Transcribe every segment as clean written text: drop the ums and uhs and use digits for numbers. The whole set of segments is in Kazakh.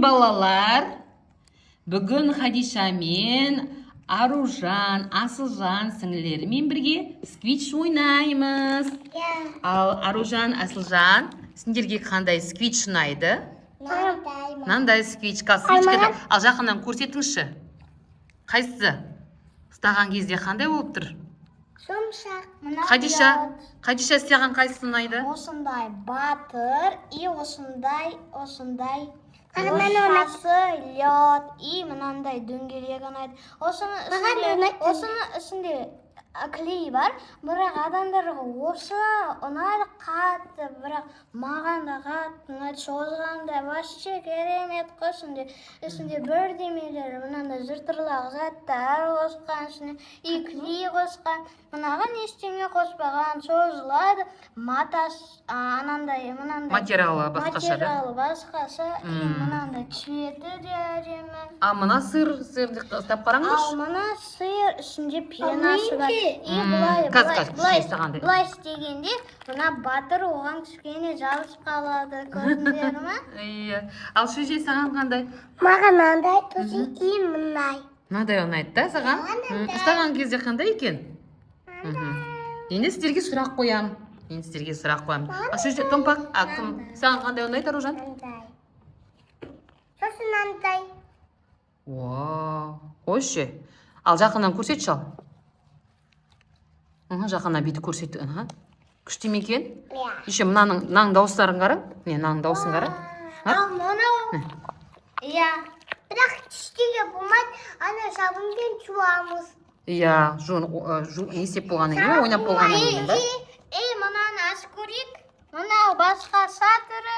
балалар, бүгін Хадиша мен Аружан, Асылжан сіңлілерімен бірге сквич ойнаймыз. Ал Аружан, Асылжан, сендерге қандай сквич ұнайды? Мынандай сквичка. Ал жақыннан көрсетіңізші. Қайсысы? Ұстаған кезде қандай болып тұр? Жұмсақ. Хадиша саған қайсысы ұнайды? Осындай батыр, и осындай ұршасы, лед, и мынандай дөңгелек ұнайды. Осының үстінде клей бар, бірақ адамдарға осы ұнайды қатты, бірақ маған да қатты ұнайды. Созғанда вообще керемет қосынды. Үстінде бірдемелер, мынандай жыртырлақ заттар қосқан, үстіне и клей қосқан. Мынаған ештеңе қоспаған, созылады. Матас, анандай, материалы басқаша да? Материалы басқаша, и мынандай цветі де әдемі. А мына сырды ұстап қараңызшы. Ал мына сыр үстінде пенасы бар. И былай істегенде, мына батыр оған кішкене жабысып қалады, көрдіңдер ме? Иә. Ал Шөже саған қандай? Маған мынандай, сосын и мындай. Мынандай ұнайды да саған? Ұстаған кезде қандай екен? Енді сіздерге сұрақ қоям. А Шөже, Томпақ, саған қандай ұнайды, Аружан? Сосын мынандай. Қойшы. Ал жақыннан көрсетші ал. Жақына бейті көрсетті. Күшті ме екен? Еще мынаның дауыстарын қараң. Мынаның дауысын қараң. Ал мынау. Иә. Бірақ ештеңе болмайды. Ана сабынмен жуамыз. Иә, есеп болғаннан кейін, ойнап болғаннан кейін ба? Мынаны ашып көрейік. Мынау басқа сатыры.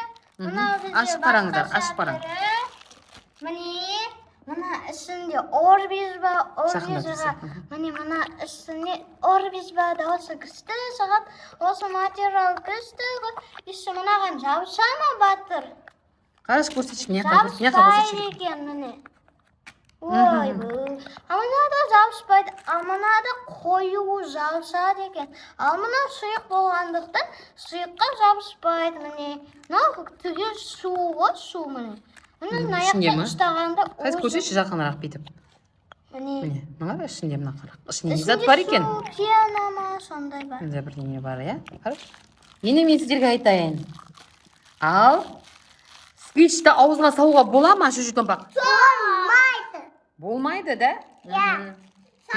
Ашып қараңыздар, ашып қараң. Міне, мына үстінде орбез ба, мына үстінде орбез ба, дауысы күшті шығып, осы материал күшті ғой. Еще мынаған жабыса ма батыр? Қараш көрсетші, міне жабыспайды екен, міне. Ой, мынада жабыспайды, ал мынада қою жабысады екен. Ал мына сұйық болғандықтан сұйыққа жабыспайды, міне. Мына түгел су ғой, су міне. Мұның аяқта ұстағанда... Қайсы көрсетші жақынырақ бейтіп. Міне. Мұңар ішінде мына қарақ. Ішінде не зат бар екен? Ішінде су, пена ма, сондай бар. Мұнда бірдеңе бар, иә? Қараш. Енді мен сіздерге айтайын. Ал, сквичті ауызға салуға бола ма, Шөже, Томпақ? Болмайды. Болмайды, да? Иә.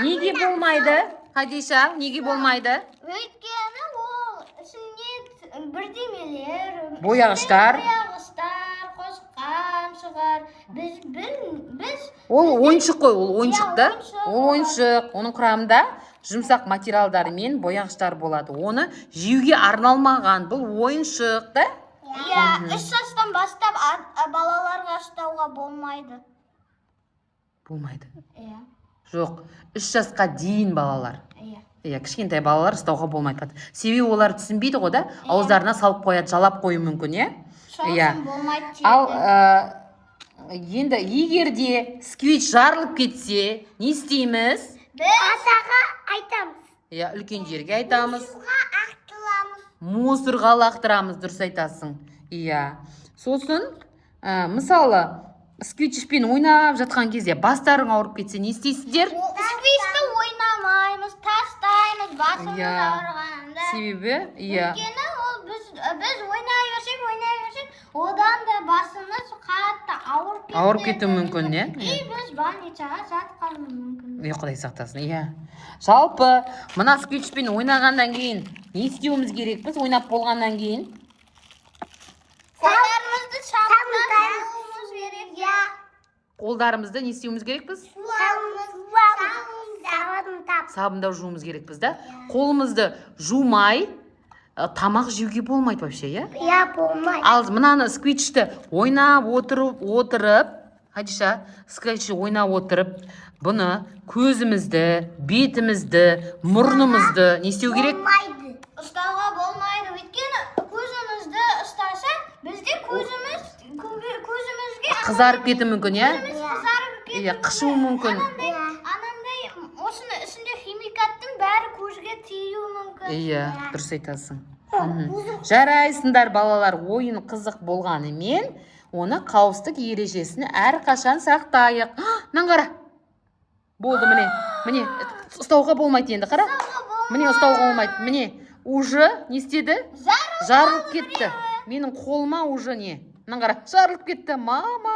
Неге болмайды? Хадиша, неге болмайды? Өйткені ол ішінде бірдемелер... Бояғыштар қосқан шығар. Біз... Ол ойыншық қой, ол ойыншық да? Ол ойыншық, оның құрамында жұмсақ материалдар мен бояғыштар болады. Оны жеуге арналмаған, бұл ойыншық да? Иә, 3 жастан бастап балаларға ұстауға болмайды. Болмайды? Иә. Жоқ, 3 жасқа дейін балалар. Иә, кішкентай балалар ұстауға болмайды. Себебі олар түсінбейді ғой да, ауыздарына салып қояды, жалап қою мүмкін, иә? Сосын болмайды дейді. Ал енді егерде сквич жарылып кетсе, не істейміз? Біз атаға айтамыз. Иә, үлкендерге айтамыз. Мусорға ақтырамыз. Мусорға лақтырамыз, дұрыс айтасың. Иә. Сосын, мысалы, сквичпен ойнап жатқан кезде бастарың ауырып кетсе, не істейсіздер? Сквичті ойнамаймыз, тастаймыз, басымыз ауырғанда. Себебі, иә. Өйткені ол біз ойнай берсек, одан да басымыз қатты ауырып кетуі мүмкін, иә? И біз больницаға жатқанымыз мүмкін. Құдай сақтасын, иә. Жалпы, мына сквичпен ойнағаннан кейін не істеуіміз керек? Біз ойнап болғаннан кейін Қолдарымызды сабындауымыз керек. Қолдарымызды не істеуіміз керекпіз? Сабындау жуымыз керекпіз, да? Қолымызды жумай, тамақ жеуге болмайды вообще, иә? Иә, болмайды. Ал мынаны сквичті ойнап отырып, Хадиша, сквичті ойнап отырып, бұны көзімізді, бетімізді, мұрнымызды не істеу керек? Болмайды. Ұстауға болмайды. Өйткені көзімізді ұстаса, бізде көзімізге қызарып кетуі мүмкін, иә? қызарып кетуі Иә, қышуы мүмкін. Анандай, осыны ішінде химикаттың бәрі көзге тиюі мүмкін. Иә, дұрыс айтасың. Жарайсыңдар балалар, ойын қызық болғанымен, оны қауіпсіздік ережесін әрқашан сақтайық. Мынаны қара. Болды, міне ұстауға болмайды енді, қара. Міне ұстауға болмайды. Міне уже не істеді? Жарылып кетті. Менің қолыма уже не? Мынаны қара, жарылып кетті. Мама.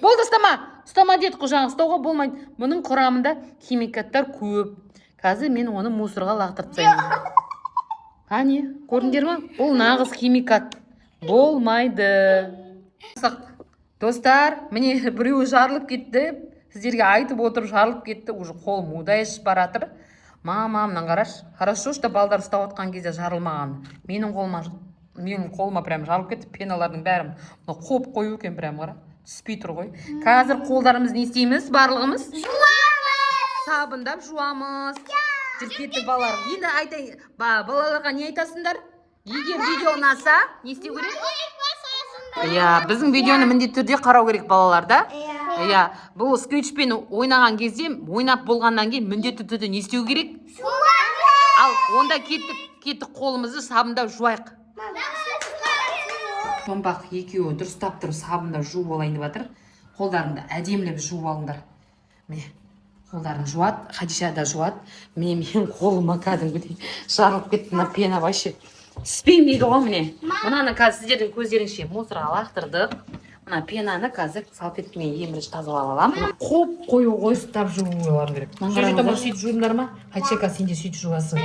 Болды, ұстама деді жаңа, ұстауға болмайды. Мұның құрамында химикаттар көп. Қазір мен оны мусорға лақтырып тастаймын. Қане, көрдіңдер ме? Бұл нағыз химикат. Болмайды. Достар, міне біреуі жарылып кетті. Сіздерге айтып отырып жарылып кетті. Уже қолым удай ішіп баратыр. Мама, мынаны қарашы. Хорошо, что балдар ұстап отқан кезде жарылмаған. Менің қолыма прям жарылып кетті. Пеналардың бәрін қоп қою екен прям, қара. Түспей тұр ғой. Қазір қолдарымыз не істейміз? Барлығымыз сабындап жуамыз. Кетті балалар. Енді айтайын, балаларға не айтасыңдар? Егер видео ұнаса, не істеу керек? Біздің видеоны міндетті түрде қарау керек балалар, да? Бұл скретчпен ойнаған кезде, ойнап болғаннан кейін міндетті түрде не істеу керек? Ал онда кеттік қолымызды сабындап жуайық. Томбақ екеуі дұрыстап тұрып сабында жуып болайын деп жатыр. Қолдарыңды әдемілеп жуып алыңдар. Міне, қолдарын жуат, Хадиша да жуат. Мен қолыма кәдімгідей жарылып кетті, мына пена вообще. Түспейм дейді ғой, міне. Мынаны қазір сіздердің көздеріңше мусорға лақтырдық. Мына пенаны қазір салфеткамен ең бірінші тазалап аламын. Қоп қою қойыстап жуылар керек. Сөйтіп сөйтіп жуыңдар ма? Хадиша, сен де сөйтіп жуасың,